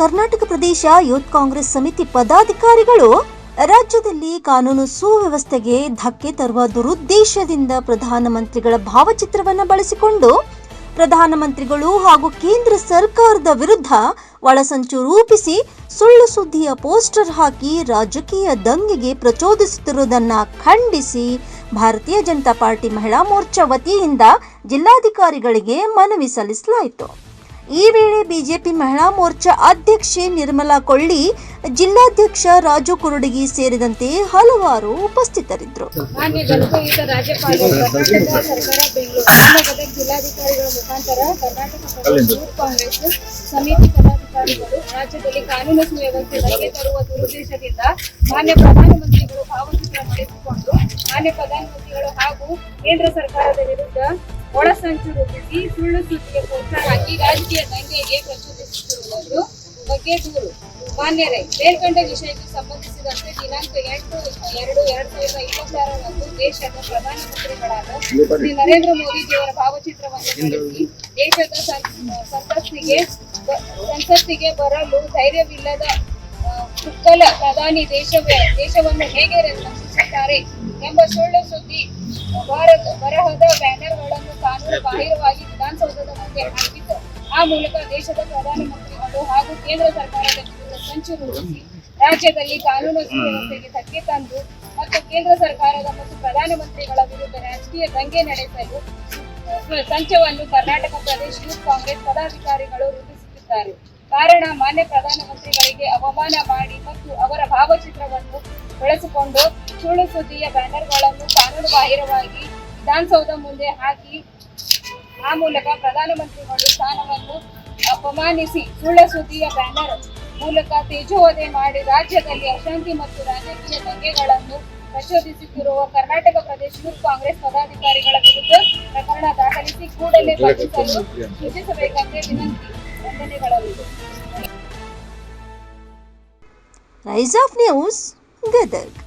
ಕರ್ನಾಟಕ ಪ್ರದೇಶ youth Congress ಸಮಿತಿ ಪದಾಧಿಕಾರಿಗಳು ರಾಜ್ಯದಲ್ಲಿ ಕಾನೂನು ಸುವ್ಯವಸ್ಥೆಗೆ ಧಕ್ಕೆ ತರುವ ದುರುದ್ದೇಶದಿಂದ ಪ್ರಧಾನಮಂತ್ರಿಗಳ ಭಾವಚಿತ್ರವನ್ನು ಬಳಸಿಕೊಂಡು ಪ್ರಧಾನಮಂತ್ರಿಗಳು ಹಾಗೂ ಕೇಂದ್ರ ಸರ್ಕಾರದ ವಿರುದ್ಧ ಒಳಸಂಚು ರೂಪಿಸಿ ಸುಳ್ಳು ಸುದ್ದಿಯ ಪೋಸ್ಟರ್ ಹಾಕಿ ರಾಜಕೀಯ ದಂಗೆಗೆ ಪ್ರಚೋದಿಸುತ್ತಿರುವುದನ್ನು ಖಂಡಿಸಿ ಭಾರತೀಯ ಜನತಾ ಪಾರ್ಟಿ ಮಹಿಳಾ ಮೋರ್ಚಾ ವತಿಯಿಂದ ಜಿಲ್ಲಾಧಿಕಾರಿಗಳಿಗೆ ಮನವಿ ಸಲ್ಲಿಸಲಾಯಿತು. ಈ ವೇಳೆ ಬಿಜೆಪಿ ಮಹಿಳಾ ಮೋರ್ಚಾ ಅಧ್ಯಕ್ಷೆ ನಿರ್ಮಲಾ ಕೊಳ್ಳಿ, ಜಿಲ್ಲಾಧ್ಯಕ್ಷ ರಾಜು ಕುರುಡಗಿ ಸೇರಿದಂತೆ ಹಲವಾರು ಉಪಸ್ಥಿತರಿದ್ದರು. ಮಾನ್ಯ ಜನಪ್ರಿಯ ರಾಜ್ಯಪಾಲರು, ಕರ್ನಾಟಕ ಸರ್ಕಾರ, ಬೆಂಗಳೂರು ಗದಗ ಜಿಲ್ಲಾಧಿಕಾರಿಗಳ ಮುಖಾಂತರ ಕರ್ನಾಟಕ ಪ್ರದೇಶ ಯೂತ್ ಕಾಂಗ್ರೆಸ್ ಸಮಿತಿ ಪದಾಧಿಕಾರಿಗಳು ರಾಜ್ಯದಲ್ಲಿ ಕಾನೂನು ಸುವ್ಯವಸ್ಥೆ ಧಕ್ಕೆ ತರುವ ದುರುದ್ದೇಶದಿಂದ ಮಾನ್ಯ ಪ್ರಧಾನಮಂತ್ರಿಗಳು ಭಾವಚಿತ್ರ ಬಳಸಿಕೊಂಡು ಮಾನ್ಯ ಪ್ರಧಾನಮಂತ್ರಿಗಳು ಹಾಗೂ ಕೇಂದ್ರ ಸರ್ಕಾರದ ವಿರುದ್ಧ ಒಳಸಂಚು ರೂಪಿಸಿ ಸುಳ್ಳು ಸುದ್ದಿಯ ಪೋಸ್ಟರ್ ಹಾಕಿ ರಾಜಕೀಯ ದಂಗೆಗೆ ಪ್ರಚೋದಿಸುತ್ತಿರುವುದರ ಬಗ್ಗೆ ದೂರು. ಮಾನ್ಯರೇ, ಮೇಲ್ಕಂಡ ವಿಷಯಕ್ಕೆ ಸಂಬಂಧಿಸಿದಂತೆ ದಿನಾಂಕ 8/2/2026ರಂದು ದೇಶದ ಪ್ರಧಾನಮಂತ್ರಿಗಳಾದ ಶ್ರೀ ನರೇಂದ್ರ ಮೋದಿಜಿಯವರ ಭಾವಚಿತ್ರವನ್ನು ಬಳಸಿ ದೇಶದ ಸಂಸತ್ತಿಗೆ ಬರಲು ಧೈರ್ಯವಿಲ್ಲದ ಕುಕ್ಕಲ ಪ್ರಧಾನಿ ದೇಶವನ್ನು ಹೇಗೆ ರಕ್ಷಿಸುತ್ತಾರೆ ಎಂಬ ಸುಳ್ಳು ಸುದ್ದಿ ಬರಹದ ಬ್ಯಾನರ್ಗಳನ್ನು ಕಾನೂನು ಬಾಹಿರವಾಗಿ ವಿಧಾನಸೌಧದ ಮುಂದೆ ಹಾಕಿದ್ದು, ಆ ಮೂಲಕ ದೇಶದ ಪ್ರಧಾನಮಂತ್ರಿಗಳು ಹಾಗೂ ಕೇಂದ್ರ ಸರ್ಕಾರದ ವಿರುದ್ಧ ಸಂಚು ರೂಪಿಸಿ ರಾಜ್ಯದಲ್ಲಿ ಕಾನೂನು ಸುವ್ಯವಸ್ಥೆಗೆ ಧಕ್ಕೆ ತಂದು ಮತ್ತು ಕೇಂದ್ರ ಸರ್ಕಾರದ ಮತ್ತು ಪ್ರಧಾನಮಂತ್ರಿಗಳ ವಿರುದ್ಧ ರಾಜಕೀಯ ದಂಗೆ ನಡೆಸಲು ಸಂಚವನ್ನು ಕರ್ನಾಟಕ ಪ್ರದೇಶ ಯೂತ್ ಕಾಂಗ್ರೆಸ್ ಪದಾಧಿಕಾರಿಗಳು ರೂಪಿಸುತ್ತಿದ್ದಾರೆ. ಕಾರಣ, ಮಾನ್ಯ ಪ್ರಧಾನಮಂತ್ರಿಗಳಿಗೆ ಅವಮಾನ ಮಾಡಿ ಮತ್ತು ಅವರ ಭಾವಚಿತ್ರವನ್ನು ಬಳಸಿಕೊಂಡು ಸುಳ್ಳು ಸುದ್ದಿಯ ಬ್ಯಾನರ್ಗಳನ್ನು ಕಾನೂನು ಬಾಹಿರವಾಗಿ ವಿಧಾನಸೌಧ ಮುಂದೆ ಹಾಕಿ ಆ ಮೂಲಕ ಪ್ರಧಾನಮಂತ್ರಿಗಳು ಸ್ಥಾನವನ್ನು ಅಪಮಾನಿಸಿ ಸುಳ್ಳು ಸುದ್ದಿಯ ಬ್ಯಾನರ್ ಮೂಲಕ ತೇಜೋವಧೆ ಮಾಡಿ ರಾಜ್ಯದಲ್ಲಿ ಅಶಾಂತಿ ಮತ್ತು ರಾಜಕೀಯ ದಂಗೆಗಳನ್ನು ಪ್ರಚೋದಿಸುತ್ತಿರುವ ಕರ್ನಾಟಕ ಪ್ರದೇಶ ಯೂತ್ ಕಾಂಗ್ರೆಸ್ ಪದಾಧಿಕಾರಿಗಳ ವಿರುದ್ಧ ಪ್ರಕರಣ ದಾಖಲಿಸಿ ಕೂಡಲೇ ಬಂಧಿಸಲು ಸೂಚಿಸಬೇಕೆಂದು ವಿನಂತಿ. ವಂದನೆಗಳು. Rise of news, Gadag.